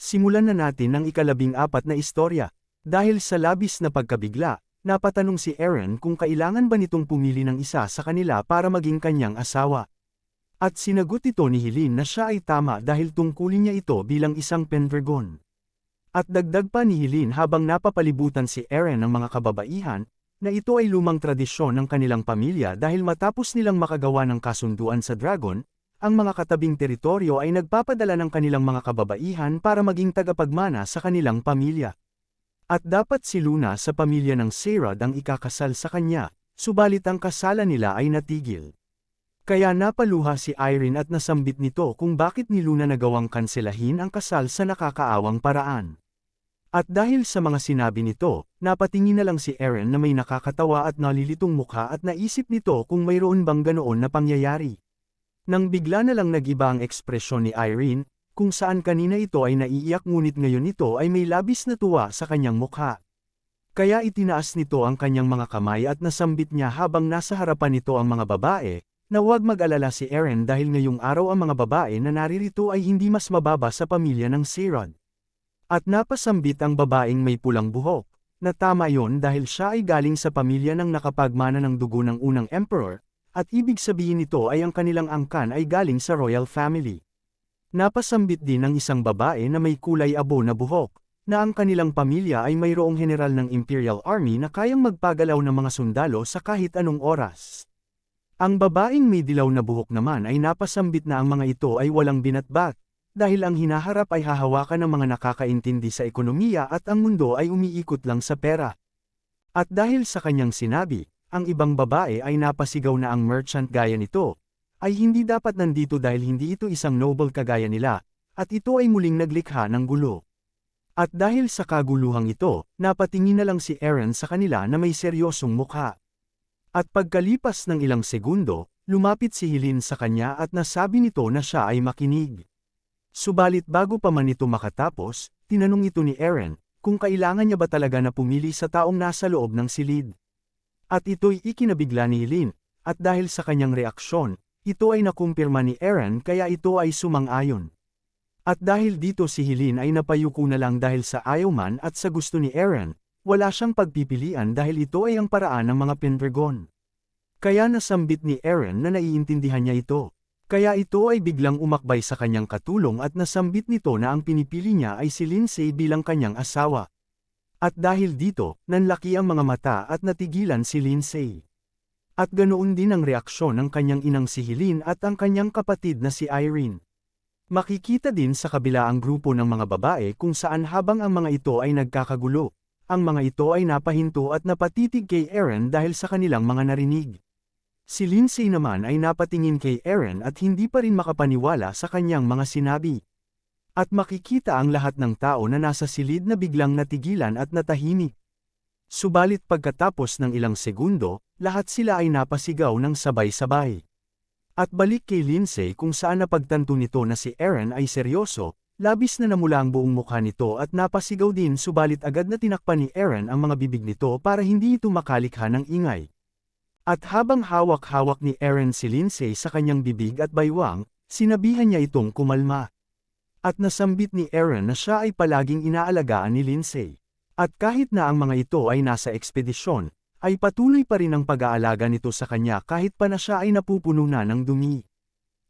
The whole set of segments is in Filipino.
Simulan na natin ang ika-14 na istorya. Dahil sa labis na pagkabigla, napatanong si Aaron kung kailangan ba nitong pumili ng isa sa kanila para maging kanyang asawa. At sinagot ito ni Helene na siya ay tama dahil tungkulin niya ito bilang isang Pendragon. At dagdag pa ni Helene habang napapalibutan si Aaron ng mga kababaihan, na ito ay lumang tradisyon ng kanilang pamilya dahil matapos nilang makagawa ng kasunduan sa dragon, ang mga katabing teritoryo ay nagpapadala ng kanilang mga kababaihan para maging tagapagmana sa kanilang pamilya. At dapat si Luna sa pamilya ng Sayrad ang ikakasal sa kanya, subalit ang kasalan nila ay natigil. Kaya napaluha si Irene at nasambit nito kung bakit ni Luna nagawang kanselahin ang kasal sa nakakaawang paraan. At dahil sa mga sinabi nito, napatingin na lang si Aaron na may nakakatawa at nalilitong mukha at naisip nito kung mayroon bang ganoon na pangyayari. Nang bigla na lang nag-iba ang ekspresyon ni Irene, kung saan kanina ito ay naiiyak ngunit ngayon ito ay may labis na tuwa sa kanyang mukha. Kaya itinaas nito ang kanyang mga kamay at nasambit niya habang nasa harapan nito ang mga babae, na huwag mag-alala si Aaron dahil ngayong araw ang mga babae na naririto ay hindi mas mababa sa pamilya ng Sayrad. At napasambit ang babaeng may pulang buhok, na tama yon dahil siya ay galing sa pamilya ng nakapagmana ng dugo ng unang emperor, at ibig sabihin nito ay ang kanilang angkan ay galing sa royal family. Napasambit din ng isang babae na may kulay abo na buhok, na ang kanilang pamilya ay mayroong general ng Imperial Army na kayang magpagalaw ng mga sundalo sa kahit anong oras. Ang babaeng may dilaw na buhok naman ay napasambit na ang mga ito ay walang binatbat, dahil ang hinaharap ay hahawakan ng mga nakakaintindi sa ekonomiya at ang mundo ay umiikot lang sa pera. At dahil sa kanyang sinabi, ang ibang babae ay napasigaw na ang merchant gaya nito, ay hindi dapat nandito dahil hindi ito isang noble kagaya nila, at ito ay muling naglikha ng gulo. At dahil sa kaguluhang ito, napatingin na lang si Aaron sa kanila na may seryosong mukha. At pagkalipas ng ilang segundo, lumapit si Helene sa kanya at nasabi nito na siya ay makinig. Subalit bago pa man ito makatapos, tinanong ito ni Aaron, kung kailangan niya ba talaga na pumili sa taong nasa loob ng silid. At ito'y ikinabigla ni Helene, at dahil sa kanyang reaksyon, ito ay nakumpirma ni Aaron kaya ito ay sumang-ayon. At dahil dito si Helene ay napayuko na lang dahil sa ayaw man at sa gusto ni Aaron, wala siyang pagpipilian dahil ito ay ang paraan ng mga Pendragon. Kaya nasambit ni Aaron na naiintindihan niya ito. Kaya ito ay biglang umakbay sa kanyang katulong at nasambit nito na ang pinipili niya ay si Lindsay bilang kanyang asawa. At dahil dito, nanlaki ang mga mata at natigilan si Lindsay. At ganoon din ang reaksyon ng kanyang inang si Helene at ang kanyang kapatid na si Irene. Makikita din sa kabila ang grupo ng mga babae kung saan habang ang mga ito ay nagkakagulo, ang mga ito ay napahinto at napatitig kay Aaron dahil sa kanilang mga narinig. Si Lindsay naman ay napatingin kay Aaron at hindi pa rin makapaniwala sa kanyang mga sinabi. At makikita ang lahat ng tao na nasa silid na biglang natigilan at natahimik. Subalit pagkatapos ng ilang segundo, lahat sila ay napasigaw ng sabay-sabay. At balik kay Lindsay kung saan napagtanto nito na si Aaron ay seryoso, labis na namula ang buong mukha nito at napasigaw din subalit agad na tinakpan ni Aaron ang mga bibig nito para hindi ito makalikha ng ingay. At habang hawak-hawak ni Aaron si Lindsay sa kanyang bibig at baywang, sinabihan niya itong kumalma. At nasambit ni Aaron na siya ay palaging inaalagaan ni Lindsay. At kahit na ang mga ito ay nasa ekspedisyon, ay patuloy pa rin ang pag-aalaga nito sa kanya kahit pa na siya ay napupuno na ng dumi.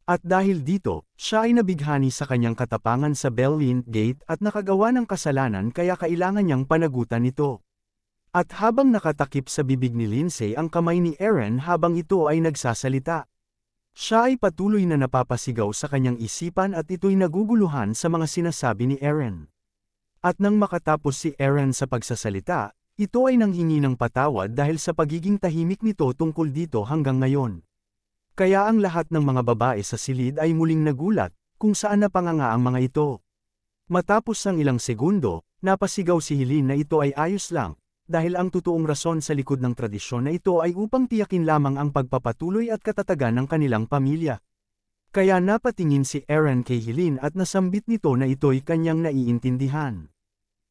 At dahil dito, siya ay nabighani sa kanyang katapangan sa Bellwind Gate at nakagawa ng kasalanan kaya kailangan niyang panagutan ito. At habang nakatakip sa bibig ni Lindsay ang kamay ni Aaron habang ito ay nagsasalita. Siya ay patuloy na napapasigaw sa kanyang isipan at ito'y naguguluhan sa mga sinasabi ni Aaron. At nang makatapos si Aaron sa pagsasalita, ito ay nanghingi ng patawad dahil sa pagiging tahimik nito tungkol dito hanggang ngayon. Kaya ang lahat ng mga babae sa silid ay muling nagulat, kung saan napanganga ang mga ito. Matapos ang ilang segundo, napasigaw si Helene na ito ay ayos lang, dahil ang totoong rason sa likod ng tradisyon na ito ay upang tiyakin lamang ang pagpapatuloy at katatagan ng kanilang pamilya. Kaya napatingin si Aaron kay Helene at nasambit nito na ito'y kanyang naiintindihan.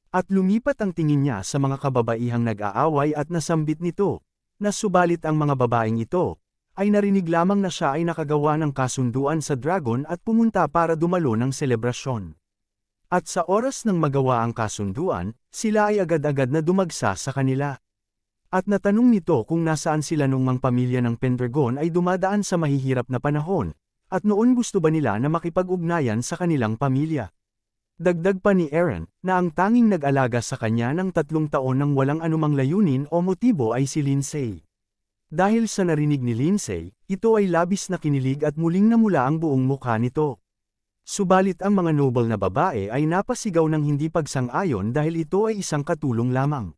At lumipat ang tingin niya sa mga kababaihang nag-aaway at nasambit nito, na subalit ang mga babaeng ito, ay narinig lamang na siya ay nakagawa ng kasunduan sa dragon at pumunta para dumalo ng selebrasyon. At sa oras ng magawa ang kasunduan, sila ay agad-agad na dumagsa sa kanila. At natanong nito kung nasaan sila nung mga pamilya ng Pendragon ay dumadaan sa mahihirap na panahon, at noon gusto ba nila na makipag-ugnayan sa kanilang pamilya. Dagdag pa ni Eren, na ang tanging nag-alaga sa kanya ng 3 taon ng walang anumang layunin o motibo ay si Lindsay. Dahil sa narinig ni Lindsay, ito ay labis na kinilig at muling namula ang buong mukha nito. Subalit ang mga noble na babae ay napasigaw ng hindi pagsang-ayon dahil ito ay isang katulong lamang.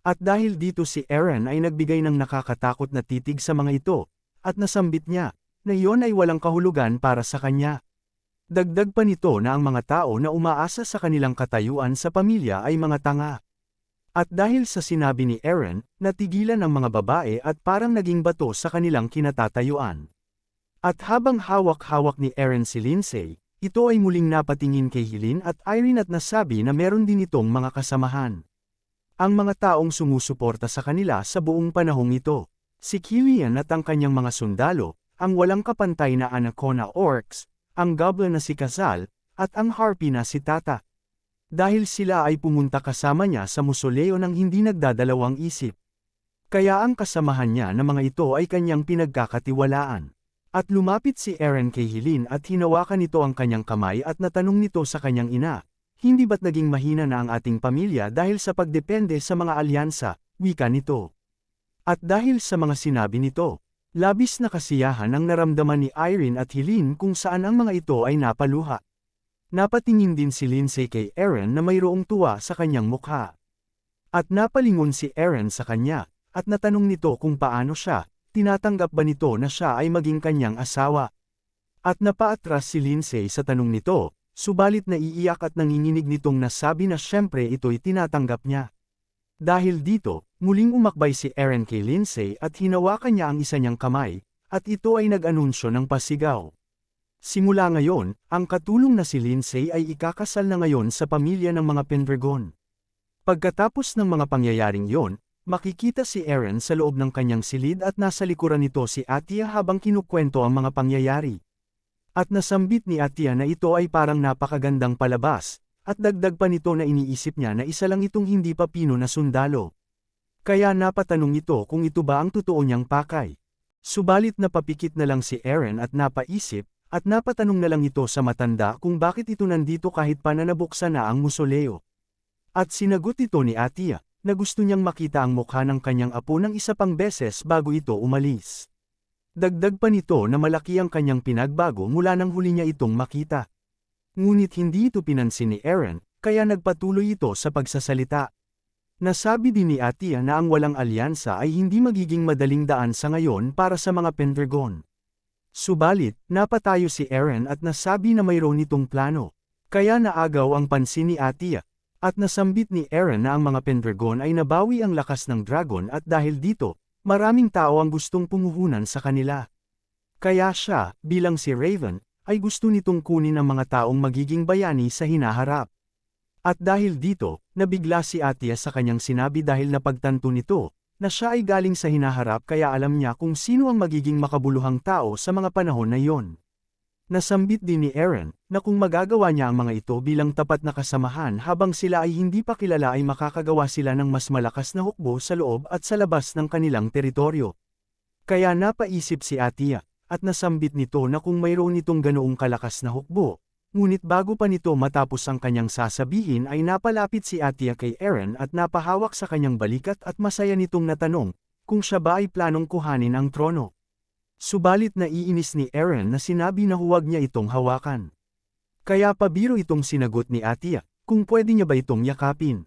At dahil dito si Eren ay nagbigay ng nakakatakot na titig sa mga ito, at nasambit niya, na iyon ay walang kahulugan para sa kanya. Dagdag pa nito na ang mga tao na umaasa sa kanilang katayuan sa pamilya ay mga tanga. At dahil sa sinabi ni Eren, natigilan ang mga babae at parang naging bato sa kanilang kinatatayuan. At habang hawak-hawak ni Eren si Lindsay, ito ay muling napatingin kay Hilin at Irene at nasabi na meron din itong mga kasamahan. Ang mga taong sumusuporta sa kanila sa buong panahong ito, si Killian at ang kanyang mga sundalo, ang walang kapantay na Anaconda Orcs, ang goblin na si Kazal, at ang harpy na si Tata. Dahil sila ay pumunta kasama niya sa musoleo ng hindi nagdadalawang isip. Kaya ang kasamahan niya na mga ito ay kanyang pinagkakatiwalaan. At lumapit si Eren kay Hilin at hinawakan nito ang kanyang kamay at natanong nito sa kanyang ina, hindi ba't naging mahina na ang ating pamilya dahil sa pagdepende sa mga alyansa, wika nito. At dahil sa mga sinabi nito, labis na kasiyahan ang naramdaman ni Irene at Hilin kung saan ang mga ito ay napaluha. Napatingin din si Lindsay kay Eren na mayroong tuwa sa kanyang mukha. At napalingon si Eren sa kanya, at natanong nito kung paano siya, tinatanggap ba nito na siya ay maging kanyang asawa. At napaatras si Lindsay sa tanong nito, subalit naiiyak at nanginginig nitong nasabi na syempre ito'y tinatanggap niya. Dahil dito, muling umakbay si Eren kay Lindsay at hinawakan niya ang isa niyang kamay, at ito ay nag-anunsyo ng pasigaw. Simula ngayon, ang katulong na si Lindsay ay ikakasal na ngayon sa pamilya ng mga Pendragon. Pagkatapos ng mga pangyayaring yon, makikita si Eren sa loob ng kanyang silid at nasa likuran nito si Atia habang kinukwento ang mga pangyayari. At nasambit ni Atia na ito ay parang napakagandang palabas, at dagdag pa nito na iniisip niya na isa lang itong hindi papino na sundalo. Kaya napatanong ito kung ito ba ang totoo niyang pakay. Subalit napapikit na lang si Eren at napaisip, at napatanong na lang ito sa matanda kung bakit ito nandito kahit pa na nabuksan na ang musoleo. At sinagot ito ni Atia, na gusto niyang makita ang mukha ng kanyang apo ng isa pang beses bago ito umalis. Dagdag pa nito na malaki ang kanyang pinagbago mula nang huli niya itong makita. Ngunit hindi ito pinansin ni Eren, kaya nagpatuloy ito sa pagsasalita. Nasabi din ni Atia na ang walang alyansa ay hindi magiging madaling daan sa ngayon para sa mga Pendragon. Subalit, napatayo si Eren at nasabi na mayroon itong plano. Kaya naagaw ang pansin ni Atia. At nasambit ni Eren na ang mga Pendragon ay nabawi ang lakas ng dragon at dahil dito, maraming tao ang gustong pumuhunan sa kanila. Kaya siya, bilang si Raven, ay gusto nitong kunin ang mga taong magiging bayani sa hinaharap. At dahil dito, nabigla si Atia sa kanyang sinabi dahil napagtanto nito, na siya ay galing sa hinaharap kaya alam niya kung sino ang magiging makabuluhang tao sa mga panahon na iyon. Nasambit din ni Eren, na kung magagawa niya ang mga ito bilang tapat na kasamahan habang sila ay hindi pa kilala ay makakagawa sila ng mas malakas na hukbo sa loob at sa labas ng kanilang teritoryo. Kaya napaisip si Atia, at nasambit nito na kung mayroon itong ganoong kalakas na hukbo, ngunit bago pa nito matapos ang kanyang sasabihin ay napalapit si Atia kay Eren at napahawak sa kanyang balikat at masaya nitong natanong, kung siya ba ay planong kuhanin ang trono. Subalit naiinis ni Eren na sinabi na huwag niya itong hawakan. Kaya pabiro itong sinagot ni Atia, kung pwede niya ba itong yakapin.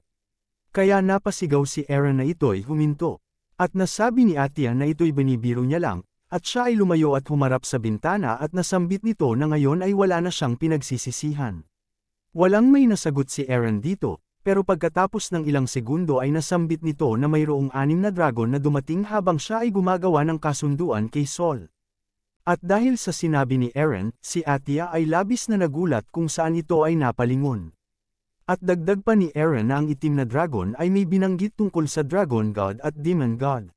Kaya napasigaw si Eren na ito'y huminto. At nasabi ni Atia na ito'y binibiro niya lang, at siya ay lumayo at humarap sa bintana at nasambit nito na ngayon ay wala na siyang pinagsisisihan. Walang may nasagot si Eren dito. Pero pagkatapos ng ilang segundo ay nasambit nito na mayroong 6 na dragon na dumating habang siya ay gumagawa ng kasunduan kay Sol. At dahil sa sinabi ni Eren, si Atia ay labis na nagulat kung saan ito ay napalingon. At dagdag pa ni Eren na ang itim na dragon ay may binanggit tungkol sa Dragon God at Demon God.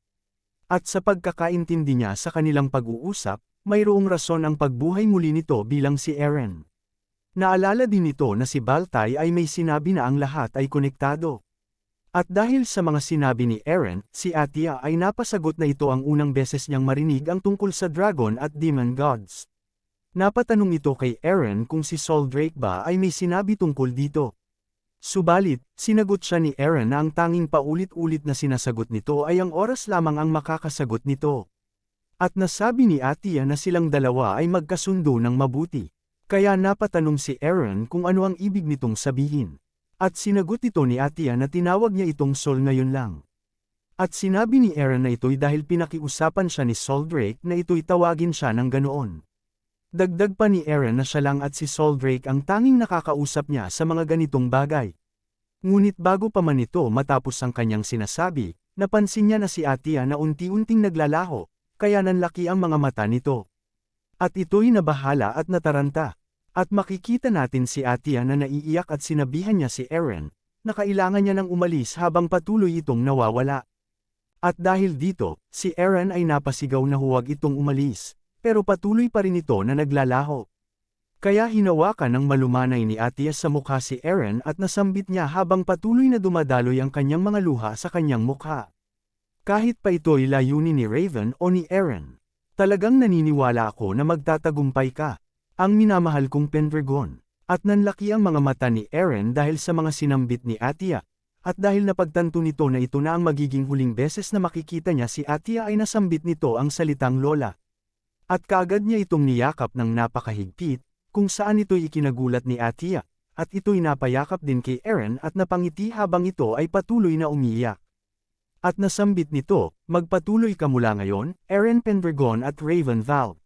At sa pagkakaintindi niya sa kanilang pag-uusap, mayroong rason ang pagbuhay muli nito bilang si Eren. Naalala din nito na si Baltay ay may sinabi na ang lahat ay konektado. At dahil sa mga sinabi ni Eren, si Atia ay napasagot na ito ang unang beses niyang marinig ang tungkol sa dragon at demon gods. Napatanong ito kay Eren kung si Sol Drake ba ay may sinabi tungkol dito. Subalit, sinagot siya ni Eren na ang tanging paulit-ulit na sinasagot nito ay ang oras lamang ang makakasagot nito. At nasabi ni Atia na silang dalawa ay magkasundo ng mabuti. Kaya napatanong si Eren kung ano ang ibig nitong sabihin. At sinagot ito ni Atia na tinawag niya itong Sol ngayon lang. At sinabi ni Eren na ito'y dahil pinakiusapan siya ni Sol Drake na ito'y tawagin siya ng ganoon. Dagdag pa ni Eren na siya lang at si Sol Drake ang tanging nakakausap niya sa mga ganitong bagay. Ngunit bago pa man ito matapos ang kanyang sinasabi, napansin niya na si Atia na unti-unting naglalaho, kaya nanlaki ang mga mata nito. At ito'y nabahala at nataranta. At makikita natin si Atia na naiiyak at sinabihan niya si Eren, na kailangan niya nang umalis habang patuloy itong nawawala. At dahil dito, si Eren ay napasigaw na huwag itong umalis, pero patuloy pa rin ito na naglalaho. Kaya hinawakan ng malumanay ni Atia sa mukha si Eren at nasambit niya habang patuloy na dumadaloy ang kanyang mga luha sa kanyang mukha. Kahit pa ito'y layunin ni Raven o ni Eren. Talagang naniniwala ako na magtatagumpay ka, ang minamahal kong Pendragon. At nanlaki ang mga mata ni Eren dahil sa mga sinambit ni Atia, at dahil napagtanto nito na ito na ang magiging huling beses na makikita niya si Atia ay nasambit nito ang salitang lola. At kaagad niya itong niyakap ng napakahigpit, kung saan ito'y ikinagulat ni Atia, at ito'y napayakap din kay Eren at napangiti habang ito ay patuloy na umiiyak. At nasambit nito, magpatuloy ka mula ngayon, Eren Pendragon at Raven Valve.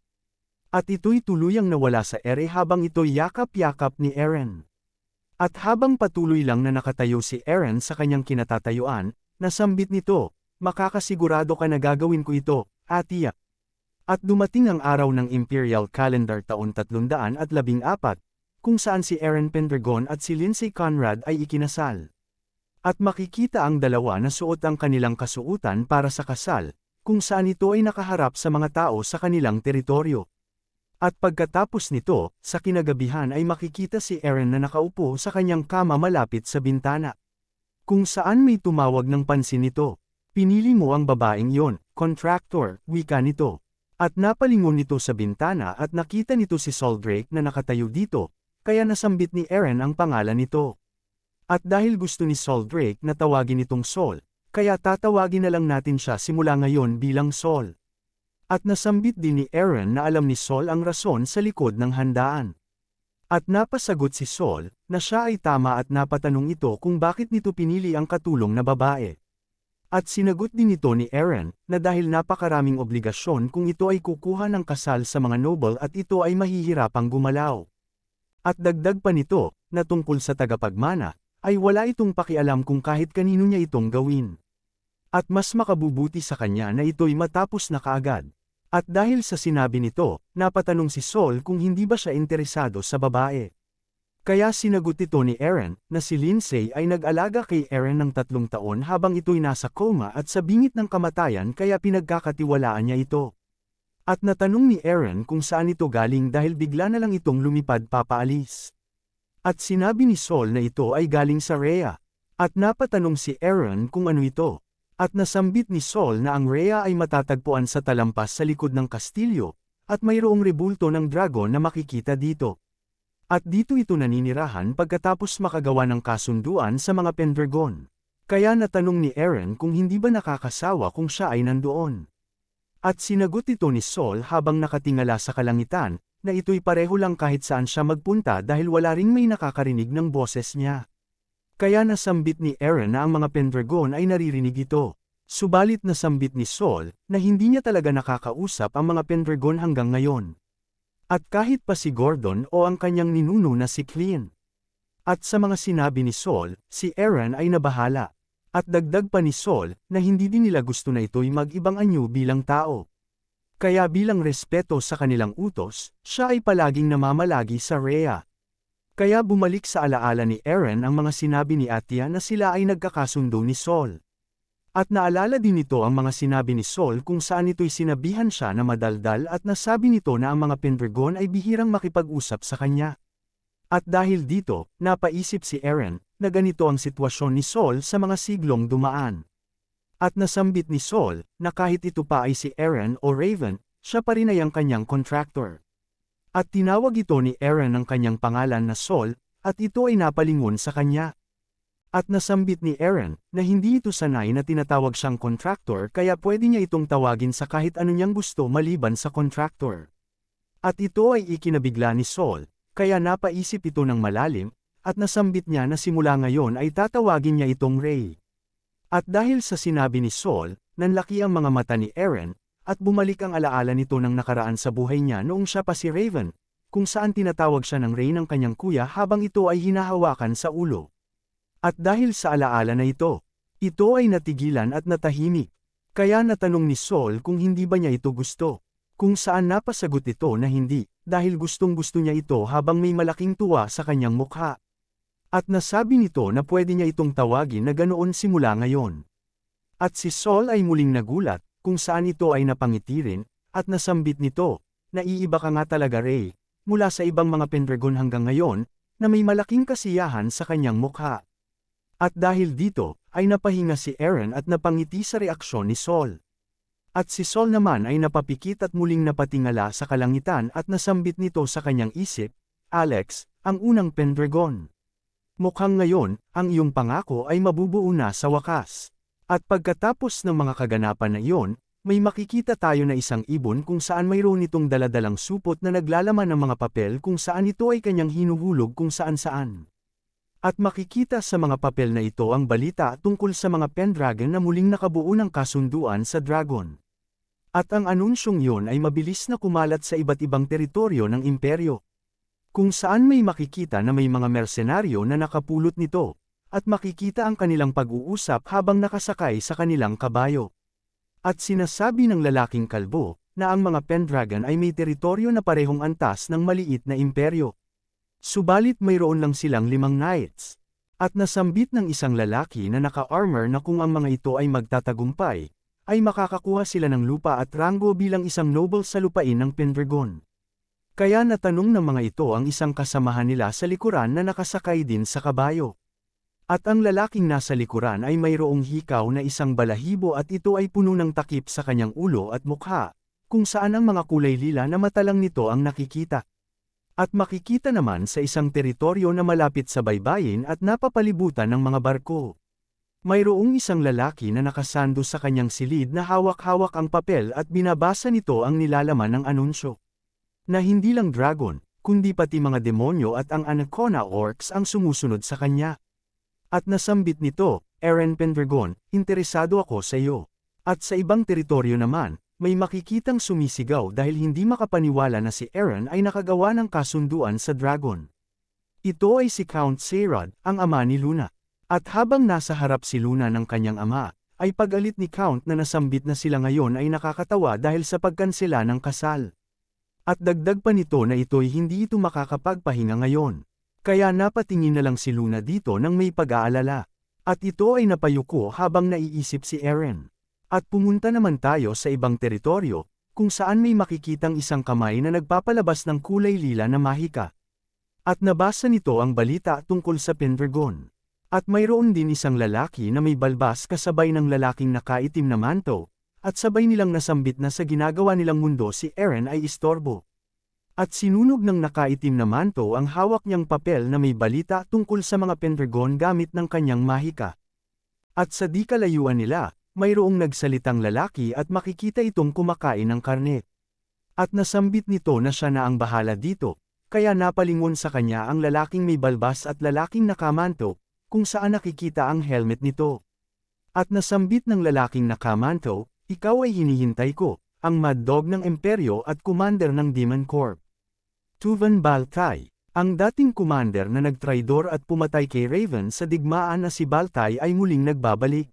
At ito'y tuluyang nawala sa ere habang ito'y yakap-yakap ni Eren. At habang patuloy lang na nakatayo si Eren sa kanyang kinatatayuan, nasambit nito, makakasigurado ka na gagawin ko ito, Atia. At dumating ang araw ng Imperial Calendar taon 314, kung saan si Eren Pendragon at si Lindsay Conrad ay ikinasal. At makikita ang dalawa na suot ang kanilang kasuotan para sa kasal, kung saan ito ay nakaharap sa mga tao sa kanilang teritoryo. At pagkatapos nito, sa kinagabihan ay makikita si Eren na nakaupo sa kanyang kama malapit sa bintana. Kung saan may tumawag ng pansin nito. Pinili mo ang babaeng yon, contractor, wika nito. At napalingon nito sa bintana at nakita nito si Sol Drake na nakatayo dito, kaya nasambit ni Eren ang pangalan nito. At dahil gusto ni Sol Drake na tawagin itong Sol, kaya tatawagin na lang natin siya simula ngayon bilang Sol. At nasambit din ni Eren na alam ni Sol ang rason sa likod ng handaan. At napasagot si Sol, na siya ay tama at napatanong ito kung bakit nito pinili ang katulong na babae. At sinagot din ito ni Eren, na dahil napakaraming obligasyon kung ito ay kukuha ng kasal sa mga noble at ito ay mahihirapang gumalaw. At dagdag pa nito, na tungkol sa tagapagmana, ay wala itong pakialam kung kahit kanino niya itong gawin. At mas makabubuti sa kanya na ito'y matapos na kaagad. At dahil sa sinabi nito, napatanong si Sol kung hindi ba siya interesado sa babae. Kaya sinagot ito ni Eren, na si Lindsay ay nag-alaga kay Eren ng 3 taon habang ito'y nasa coma at sa bingit ng kamatayan kaya pinagkakatiwalaan niya ito. At natanong ni Eren kung saan ito galing dahil bigla na lang itong lumipad papaalis. At sinabi ni Sol na ito ay galing sa Rhea. At napatanong si Eren kung ano ito. At nasambit ni Sol na ang Rhea ay matatagpuan sa talampas sa likod ng kastilyo, at mayroong rebulto ng dragon na makikita dito. At dito ito naninirahan pagkatapos makagawa ng kasunduan sa mga Pendragon. Kaya natanong ni Eren kung hindi ba nakakasawa kung siya ay nandoon. At sinagot ito ni Sol habang nakatingala sa kalangitan, na ito'y pareho lang kahit saan siya magpunta dahil wala ring may nakakarinig ng boses niya. Kaya nasambit ni Eren na ang mga Pendragon ay naririnig ito. Subalit nasambit ni Sol, na hindi niya talaga nakakausap ang mga Pendragon hanggang ngayon. At kahit pa si Gordon o ang kanyang ninuno na si Clean. At sa mga sinabi ni Sol, si Eren ay nabahala. At dagdag pa ni Sol, na hindi din nila gusto na ito'y mag-ibang anyo bilang tao. Kaya bilang respeto sa kanilang utos, siya ay palaging namamalagi sa Rhea. Kaya bumalik sa alaala ni Eren ang mga sinabi ni Atia na sila ay nagkakasundo ni Sol. At naalala din nito ang mga sinabi ni Sol kung saan ito'y sinabihan siya na madaldal at nasabi nito na ang mga Pendragon ay bihirang makipag-usap sa kanya. At dahil dito, napaisip si Eren, na ganito ang sitwasyon ni Sol sa mga siglong dumaan. At nasambit ni Sol, na kahit ito pa ay si Eren o Raven, siya pa rin ay ang kanyang contractor. At tinawag ito ni Eren ng kanyang pangalan na Sol, at ito ay napalingon sa kanya. At nasambit ni Eren, na hindi ito sanay na tinatawag siyang contractor kaya pwede niya itong tawagin sa kahit ano niyang gusto maliban sa contractor. At ito ay ikinabigla ni Sol, kaya napaisip ito ng malalim, at nasambit niya na simula ngayon ay tatawagin niya itong Ray. At dahil sa sinabi ni Sol, nanlaki ang mga mata ni Eren, at bumalik ang alaala nito ng nakaraan sa buhay niya noong siya pa si Raven, kung saan tinatawag siya ng Ray ng kanyang kuya habang ito ay hinahawakan sa ulo. At dahil sa alaala na ito ay natigilan at natahimik. Kaya natanong ni Sol kung hindi ba niya ito gusto. Kung saan napasagot ito na hindi, dahil gustong-gusto niya ito habang may malaking tuwa sa kanyang mukha. At nasabi nito na pwede niya itong tawagin na ganoon simula ngayon. At si Sol ay muling nagulat, kung saan ito ay napangiti rin, at nasambit nito, na iiba ka nga talaga Ray, mula sa ibang mga Pendragon hanggang ngayon, na may malaking kasiyahan sa kanyang mukha. At dahil dito, ay napahinga si Eren at napangiti sa reaksyon ni Sol. At si Sol naman ay napapikit at muling napatingala sa kalangitan at nasambit nito sa kanyang isip, Alex, ang unang Pendragon. Mukhang ngayon, ang iyong pangako ay mabubuo na sa wakas. At pagkatapos ng mga kaganapan na iyon, may makikita tayo na isang ibon kung saan mayroon itong daladalang supot na naglalaman ng mga papel kung saan ito ay kanyang hinuhulog kung saan-saan. At makikita sa mga papel na ito ang balita tungkol sa mga Pendragon na muling nakabuo ng kasunduan sa Dragon. At ang anunsyong iyon ay mabilis na kumalat sa iba't ibang teritoryo ng imperyo. Kung saan may makikita na may mga mersenaryo na nakapulot nito, at makikita ang kanilang pag-uusap habang nakasakay sa kanilang kabayo. At sinasabi ng lalaking kalbo, na ang mga Pendragon ay may teritoryo na parehong antas ng maliit na imperyo. Subalit mayroon lang silang 5 knights. At nasambit ng isang lalaki na naka-armor na kung ang mga ito ay magtatagumpay, ay makakakuha sila ng lupa at ranggo bilang isang noble sa lupain ng Pendragon. Kaya natanong ng mga ito ang isang kasamahan nila sa likuran na nakasakay din sa kabayo. At ang lalaking nasa likuran ay mayroong hikaw na isang balahibo at ito ay puno ng takip sa kanyang ulo at mukha, kung saan ang mga kulay lila na mata lang nito ang nakikita. At makikita naman sa isang teritoryo na malapit sa baybayin at napapalibutan ng mga barko. Mayroong isang lalaki na nakasando sa kanyang silid na hawak-hawak ang papel at binabasa nito ang nilalaman ng anunsyo. Na hindi lang dragon, kundi pati mga demonyo at ang Anaconda Orcs ang sumusunod sa kanya. At nasambit nito, Eren Pendragon, interesado ako sa iyo. At sa ibang teritoryo naman, may makikitang sumisigaw dahil hindi makapaniwala na si Eren ay nakagawa ng kasunduan sa dragon. Ito ay si Count Sayrod, ang ama ni Luna. At habang nasa harap si Luna ng kanyang ama, ay pagalit ni Count na nasambit na sila ngayon ay nakakatawa dahil sa pagkansela ng kasal. At dagdag pa nito na ito'y hindi ito makakapagpahinga ngayon. Kaya napatingin na lang si Luna dito nang may pag-aalala. At ito ay napayuko habang naiisip si Eren. At pumunta naman tayo sa ibang teritoryo, kung saan may makikitang isang kamay na nagpapalabas ng kulay lila na mahika. At nabasa nito ang balita tungkol sa Pendragon. At mayroon din isang lalaki na may balbas kasabay ng lalaking nakaitim na manto, at sabay nilang nasambit na sa ginagawa nilang mundo si Eren ay istorbo. At sinunog ng nakaitim na manto ang hawak niyang papel na may balita tungkol sa mga Pendragon gamit ng kanyang mahika. At sa di kalayuan nila, mayroong nagsalitang lalaki at makikita itong kumakain ng karne. At nasambit nito na siya na ang bahala dito, kaya napalingon sa kanya ang lalaking may balbas at lalaking nakamanto, kung saan nakikita ang helmet nito. At nasambit ng lalaking nakamanto, ikaw ay hinihintay ko, ang Mad Dog ng Imperyo at Commander ng Demon Corp. Tuvan Baltay, ang dating commander na nagtraidor at pumatay kay Raven sa digmaan na si Baltay ay muling nagbabalik.